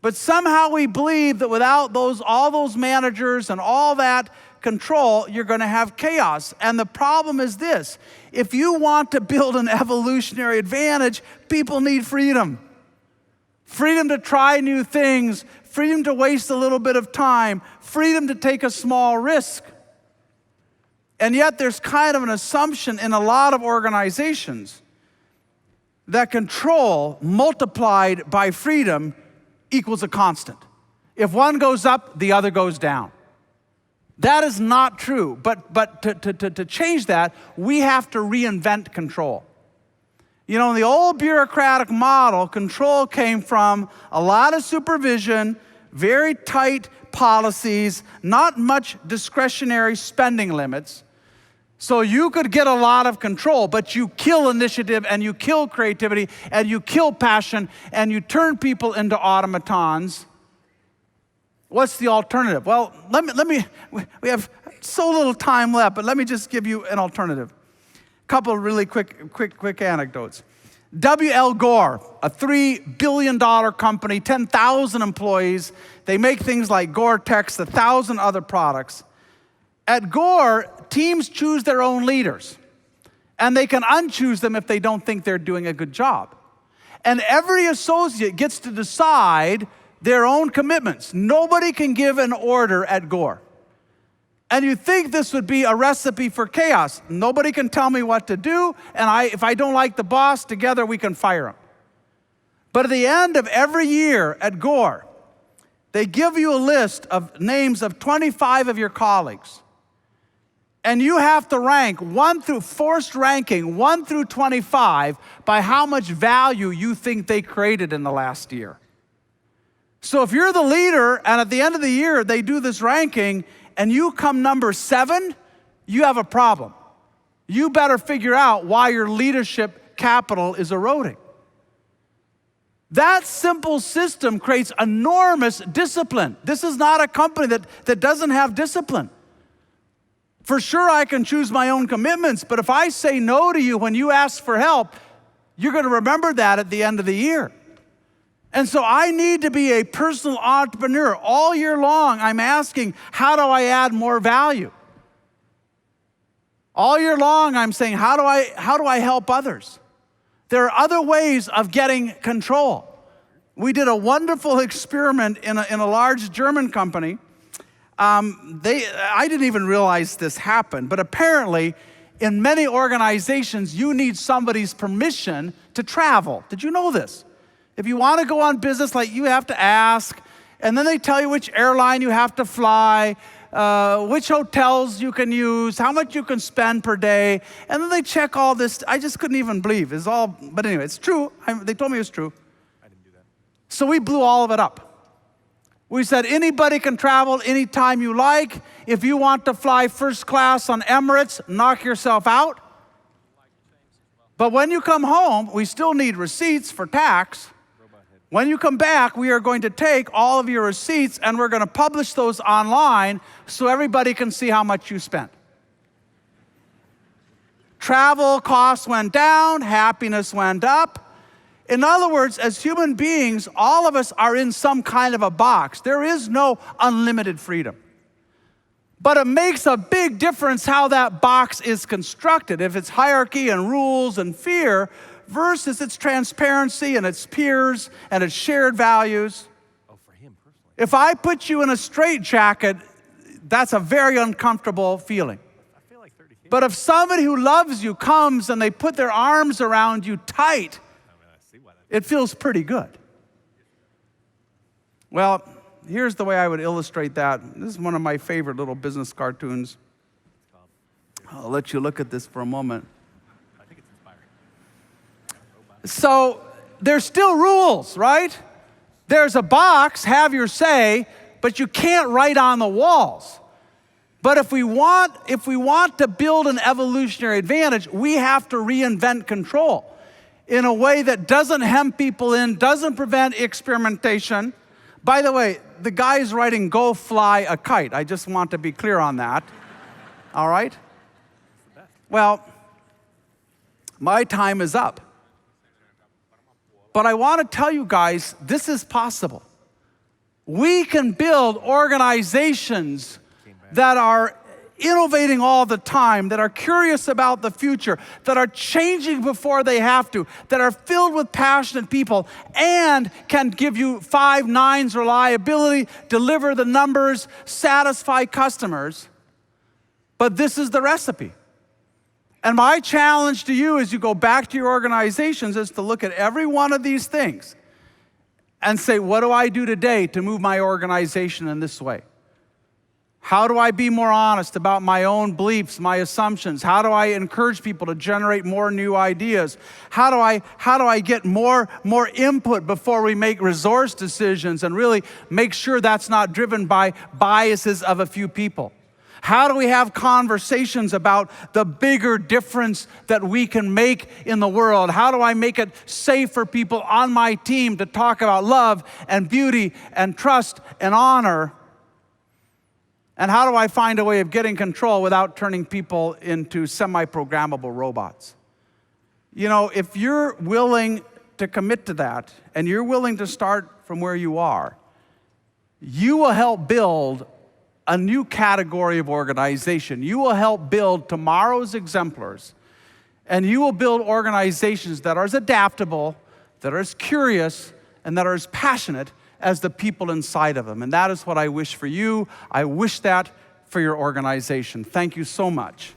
But somehow we believe that without all those managers and all that control, you're going to have chaos. And the problem is this: if you want to build an evolutionary advantage, people need freedom. Freedom to try new things, freedom to waste a little bit of time, freedom to take a small risk. And yet there's kind of an assumption in a lot of organizations that control multiplied by freedom equals a constant. If one goes up, the other goes down. That is not true. But to change that, we have to reinvent control. You know, in the old bureaucratic model, control came from a lot of supervision, very tight policies, not much discretionary spending limits. So you could get a lot of control, but you kill initiative and you kill creativity and you kill passion and you turn people into automatons. What's the alternative? Well, we have so little time left, but let me just give you an alternative. A couple of really quick anecdotes. W.L. Gore, a $3 billion company, 10,000 employees. They make things like Gore-Tex, 1,000 other products. At Gore, teams choose their own leaders, and they can unchoose them if they don't think they're doing a good job. And every associate gets to decide their own commitments. Nobody can give an order at Gore. And you think this would be a recipe for chaos. Nobody can tell me what to do, and if I don't like the boss, together we can fire him. But at the end of every year at Gore, they give you a list of names of 25 of your colleagues. And you have to rank forced ranking 1 through 25 by how much value you think they created in the last year. So if you're the leader and at the end of the year they do this ranking and you come number 7, you have a problem. You better figure out why your leadership capital is eroding. That simple system creates enormous discipline. This is not a company that doesn't have discipline. For sure, I can choose my own commitments, but if I say no to you when you ask for help, you're going to remember that at the end of the year. And so I need to be a personal entrepreneur. All year long, I'm asking, how do I add more value? All year long, I'm saying, how do I help others? There are other ways of getting control. We did a wonderful experiment in a large German company. I didn't even realize this happened, but apparently in many organizations, you need somebody's permission to travel. Did you know this? If you want to go on business, like you have to ask, and then they tell you which airline you have to fly, which hotels you can use, how much you can spend per day, and then they check all this. I just couldn't even believe but anyway, it's true. They told me it was true. I didn't do that. So we blew all of it up. We said anybody can travel anytime you like. If you want to fly first class on Emirates, knock yourself out. But when you come home, we still need receipts for tax. When you come back, we are going to take all of your receipts and we're going to publish those online so everybody can see how much you spent. Travel costs went down, happiness went up. In other words, as human beings, all of us are in some kind of a box. There is no unlimited freedom. But it makes a big difference how that box is constructed. If it's hierarchy and rules and fear versus its transparency and its peers and its shared values. Oh, for him personally. If I put you in a straitjacket, that's a very uncomfortable feeling. I feel like 30 kilos. But if somebody who loves you comes and they put their arms around you tight, it feels pretty good. Well, here's the way I would illustrate that. This is one of my favorite little business cartoons. I'll let you look at this for a moment. I think it's inspiring. So there's still rules, right? There's a box, have your say, but you can't write on the walls. But if we want to build an evolutionary advantage, we have to reinvent control in a way that doesn't hem people in, doesn't prevent experimentation. By the way, the guy's writing, "Go fly a kite." I just want to be clear on that. All right? Well, my time is up. But I want to tell you guys, this is possible. We can build organizations that are innovating all the time, that are curious about the future, that are changing before they have to, that are filled with passionate people, and can give you 5 nines reliability, deliver the numbers, satisfy customers. But this is the recipe. And my challenge to you as you go back to your organizations is to look at every one of these things and say, what do I do today to move my organization in this way? How do I be more honest about my own beliefs, my assumptions? How do I encourage people to generate more new ideas? How do I get more input before we make resource decisions and really make sure that's not driven by biases of a few people? How do we have conversations about the bigger difference that we can make in the world? How do I make it safe for people on my team to talk about love and beauty and trust and honor? And how do I find a way of getting control without turning people into semi-programmable robots? You know, if you're willing to commit to that and you're willing to start from where you are, you will help build a new category of organization. You will help build tomorrow's exemplars, and you will build organizations that are as adaptable, that are as curious, and that are as passionate as the people inside of them. And that is what I wish for you. I wish that for your organization. Thank you so much.